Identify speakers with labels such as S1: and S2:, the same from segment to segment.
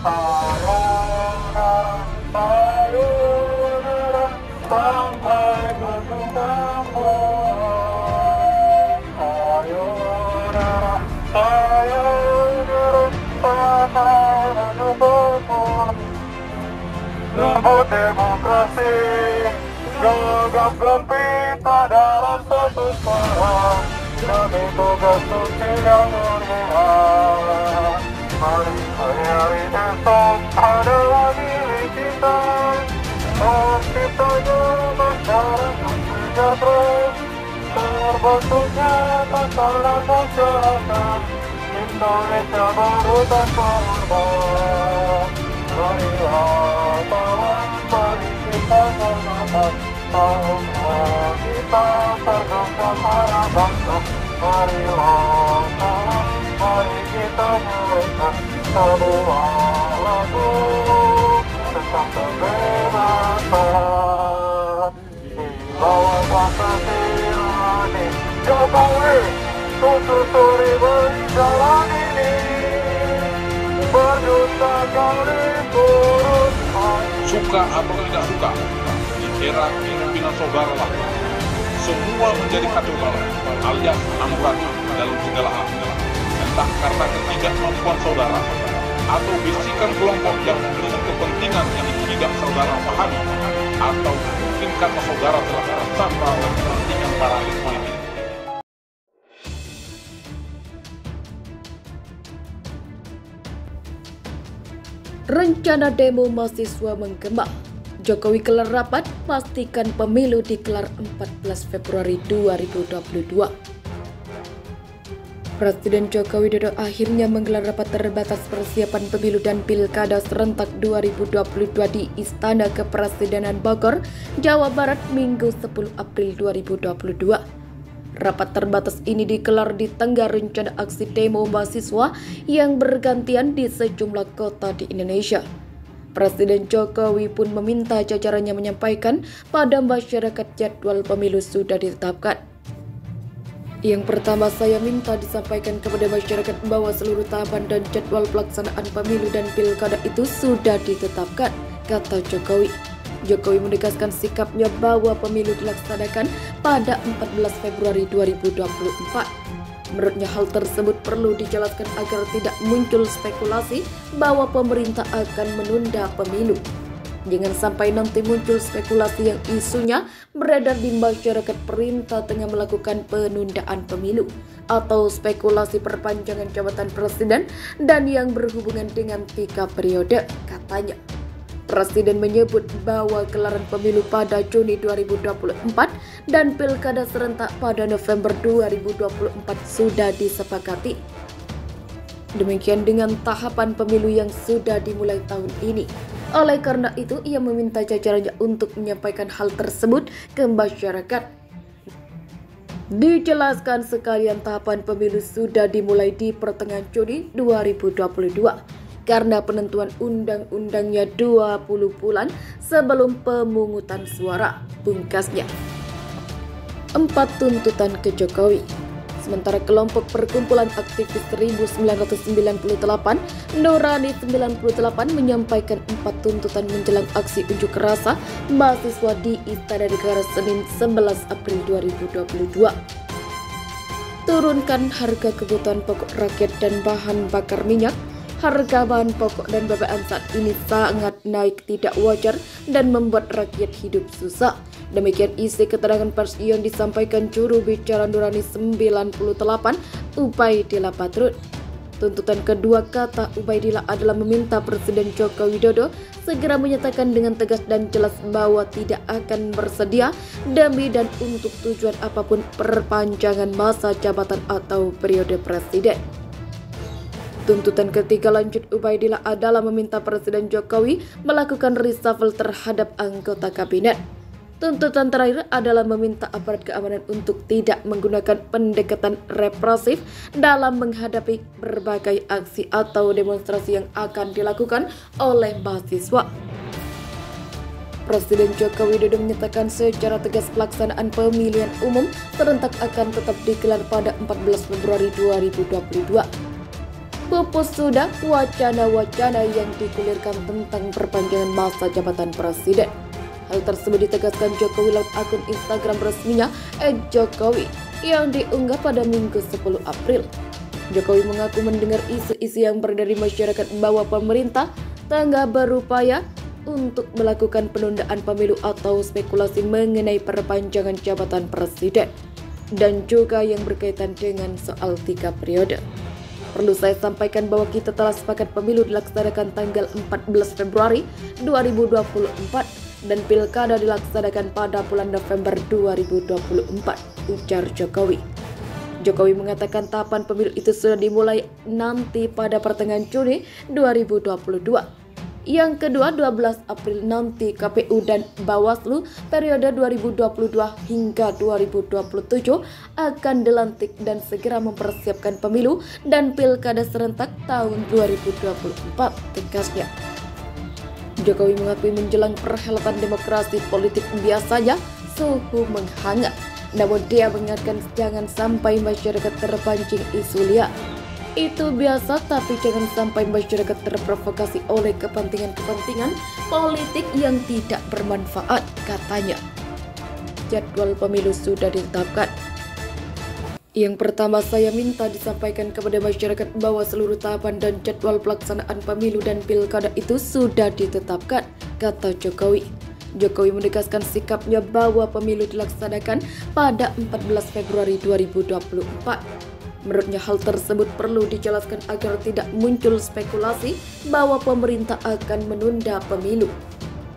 S1: sayonara, sampai bertemu. Sayonara, sayonara, sampai bertemu. Lembut demokrasi, gagap gempita dalam satu suara, demi tugas suci yang mulia. Mari hari esok adalah milik kita, terciptanya masyarakat sejahtera, terbentuknya tatanan masyarakat Indonesia baru tanpa korban. Marilah kawan, mari kita bersama, tahukah kita tergantung para bangsa. Marilah kawan, mari kita nyanyikan sebuah lagu tentang kebebasan. Di bawah kuasa tirani Jokowi, susuri berjalan ini, berjuta kali turun.
S2: Suka atau tidak suka, di era kepemimpinan saudara lah, semua menjadi kacau balau, alias amburadul dalam segala hal. Entah karena ketidakmampuan saudara, atau bisikan kelompok yang memiliki kepentingan yang tidak saudara pahami, atau mungkin karena saudara telah tersandra oleh kepentingan para elit politik.
S3: Rencana demo mahasiswa menggema. Jokowi gelar rapat pastikan pemilu digelar 14 Februari 2022. Presiden Joko Widodo akhirnya menggelar rapat terbatas persiapan pemilu dan pilkada serentak 2022 di Istana Kepresidenan Bogor, Jawa Barat, Minggu 10 April 2022. Rapat terbatas ini digelar di tengah rencana aksi demo mahasiswa yang bergantian di sejumlah kota di Indonesia. Presiden Jokowi pun meminta jajarannya menyampaikan pada masyarakat jadwal pemilu sudah ditetapkan. Yang pertama, saya minta disampaikan kepada masyarakat bahwa seluruh tahapan dan jadwal pelaksanaan pemilu dan pilkada itu sudah ditetapkan, kata Jokowi. Jokowi menegaskan sikapnya bahwa pemilu dilaksanakan pada 14 Februari 2024. Menurutnya hal tersebut perlu dijelaskan agar tidak muncul spekulasi bahwa pemerintah akan menunda pemilu. Jangan sampai nanti muncul spekulasi yang isunya beredar di masyarakat perintah tengah melakukan penundaan pemilu atau spekulasi perpanjangan jabatan presiden dan yang berhubungan dengan 3 periode, katanya. Presiden menyebut bahwa gelaran pemilu pada Juni 2024 dan pilkada serentak pada November 2024 sudah disepakati. Demikian dengan tahapan pemilu yang sudah dimulai tahun ini. Oleh karena itu, ia meminta jajarannya untuk menyampaikan hal tersebut ke masyarakat. Dijelaskan sekalian tahapan pemilu sudah dimulai di pertengahan Juni 2022. Karena penentuan undang-undangnya 20 bulan sebelum pemungutan suara, pungkasnya. 4 tuntutan ke Jokowi. Sementara kelompok perkumpulan aktivis 1998, Nurani 98 menyampaikan 4 tuntutan menjelang aksi unjuk rasa mahasiswa di Istana Negara Senin 11 April 2022. Turunkan harga kebutuhan pokok rakyat dan bahan bakar minyak. Harga bahan pokok dan BBM saat ini sangat naik tidak wajar dan membuat rakyat hidup susah. Demikian isi keterangan pers yang disampaikan juru bicara Nurani 98, Ubaidillah Badrun. Tuntutan kedua, kata Ubaidillah, adalah meminta Presiden Joko Widodo segera menyatakan dengan tegas dan jelas bahwa tidak akan bersedia demi dan untuk tujuan apapun perpanjangan masa jabatan atau periode presiden. Tuntutan ketiga, lanjut Ubaidillah, adalah meminta Presiden Jokowi melakukan reshuffle terhadap anggota kabinet. Tuntutan terakhir adalah meminta aparat keamanan untuk tidak menggunakan pendekatan represif dalam menghadapi berbagai aksi atau demonstrasi yang akan dilakukan oleh mahasiswa. Presiden Joko Widodo menyatakan secara tegas pelaksanaan pemilihan umum serentak akan tetap digelar pada 14 Februari 2022. Pupus sudah wacana-wacana yang digulirkan tentang perpanjangan masa jabatan presiden. Hal tersebut ditegaskan Jokowi lewat akun Instagram resminya @jokowi yang diunggah pada Minggu 10 April. Jokowi mengaku mendengar isu-isu yang beredar di masyarakat bahwa pemerintah tengah berupaya untuk melakukan penundaan pemilu atau spekulasi mengenai perpanjangan jabatan presiden dan juga yang berkaitan dengan soal 3 periode. Perlu saya sampaikan bahwa kita telah sepakat pemilu dilaksanakan tanggal 14 Februari 2024 dan pilkada dilaksanakan pada bulan November 2024, ujar Jokowi. Jokowi mengatakan tahapan pemilu itu sudah dimulai nanti pada pertengahan Juni 2022. Yang kedua, 12 April nanti KPU dan Bawaslu periode 2022 hingga 2027 akan dilantik dan segera mempersiapkan pemilu dan pilkada serentak tahun 2024, tegasnya. Jokowi mengakui menjelang perhelatan demokrasi politik biasanya suhu menghangat. Namun dia mengingatkan jangan sampai masyarakat terpancing isu liar. Itu biasa, tapi jangan sampai masyarakat terprovokasi oleh kepentingan-kepentingan politik yang tidak bermanfaat, katanya. Jadwal pemilu sudah ditetapkan. Yang pertama, saya minta disampaikan kepada masyarakat bahwa seluruh tahapan dan jadwal pelaksanaan pemilu dan pilkada itu sudah ditetapkan, kata Jokowi. Jokowi menegaskan sikapnya bahwa pemilu dilaksanakan pada 14 Februari 2024. Menurutnya hal tersebut perlu dijelaskan agar tidak muncul spekulasi bahwa pemerintah akan menunda pemilu.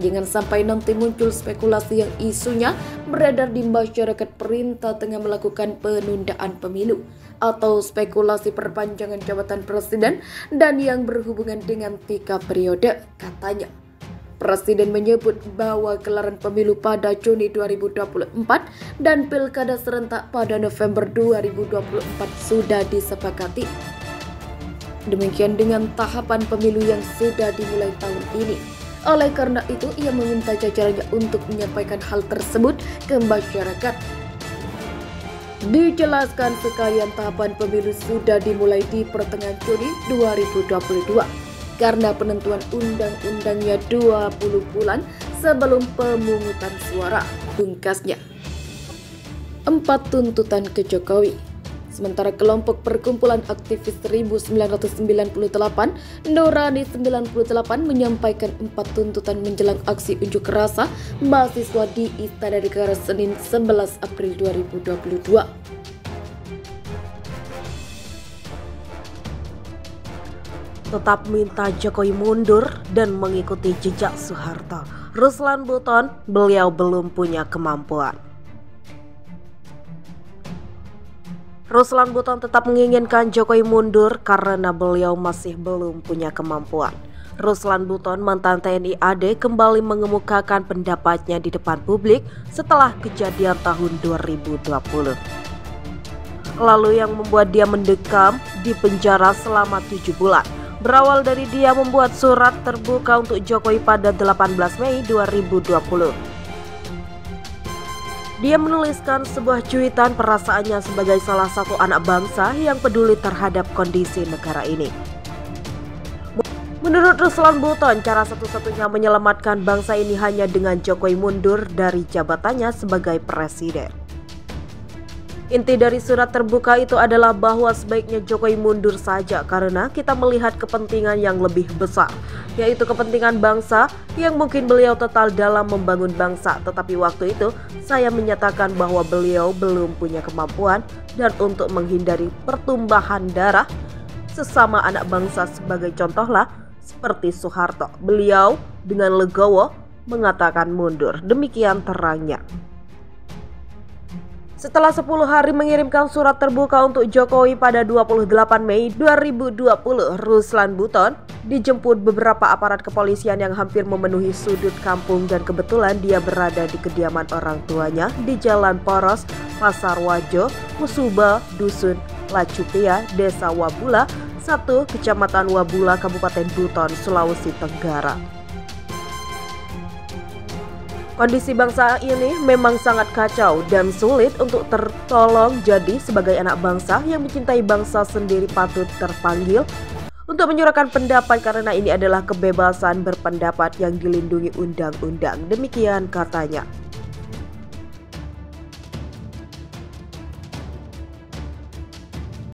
S3: Jangan sampai nanti muncul spekulasi yang isunya beredar di masyarakat perintah tengah melakukan penundaan pemilu atau spekulasi perpanjangan jabatan presiden dan yang berhubungan dengan 3 periode, katanya. Presiden menyebut bahwa gelaran pemilu pada Juni 2024 dan pilkada serentak pada November 2024 sudah disepakati. Demikian dengan tahapan pemilu yang sudah dimulai tahun ini. Oleh karena itu, ia meminta jajarannya untuk menyampaikan hal tersebut ke masyarakat. Dijelaskan sekalian tahapan pemilu sudah dimulai di pertengahan Juni 2022. Karena penentuan undang-undangnya 20 bulan sebelum pemungutan suara, pungkasnya. 4 tuntutan ke Jokowi. Sementara kelompok perkumpulan aktivis 1998, Nurani 98 menyampaikan 4 tuntutan menjelang aksi unjuk rasa mahasiswa di Istana Negara Senin 11 April 2022.
S4: Tetap minta Jokowi mundur dan mengikuti jejak Soeharto. Ruslan Buton, beliau belum punya kemampuan. Ruslan Buton tetap menginginkan Jokowi mundur karena beliau masih belum punya kemampuan. Ruslan Buton, mantan TNI AD, kembali mengemukakan pendapatnya di depan publik setelah kejadian tahun 2020. Lalu yang membuat dia mendekam di penjara selama 7 bulan. Berawal dari dia membuat surat terbuka untuk Jokowi pada 18 Mei 2020. Dia menuliskan sebuah cuitan perasaannya sebagai salah satu anak bangsa yang peduli terhadap kondisi negara ini. Menurut Ruslan Buton, cara satu-satunya menyelamatkan bangsa ini hanya dengan Jokowi mundur dari jabatannya sebagai presiden. Inti dari surat terbuka itu adalah bahwa sebaiknya Jokowi mundur saja karena kita melihat kepentingan yang lebih besar, yaitu kepentingan bangsa yang mungkin beliau total dalam membangun bangsa. Tetapi waktu itu saya menyatakan bahwa beliau belum punya kemampuan dan untuk menghindari pertumbahan darah sesama anak bangsa sebagai contohlah seperti Soeharto, beliau dengan legowo mengatakan mundur. Demikian terangnya. Setelah 10 hari mengirimkan surat terbuka untuk Jokowi pada 28 Mei 2020, Ruslan Buton dijemput beberapa aparat kepolisian yang hampir memenuhi sudut kampung dan kebetulan dia berada di kediaman orang tuanya di Jalan Poros, Pasar Wajo, Musuba, Dusun Lacupia, Desa Wabula 1, Kecamatan Wabula, Kabupaten Buton, Sulawesi Tenggara. Kondisi bangsa ini memang sangat kacau dan sulit untuk tertolong. Jadi sebagai anak bangsa yang mencintai bangsa sendiri patut terpanggil untuk menyuarakan pendapat karena ini adalah kebebasan berpendapat yang dilindungi undang-undang. Demikian katanya.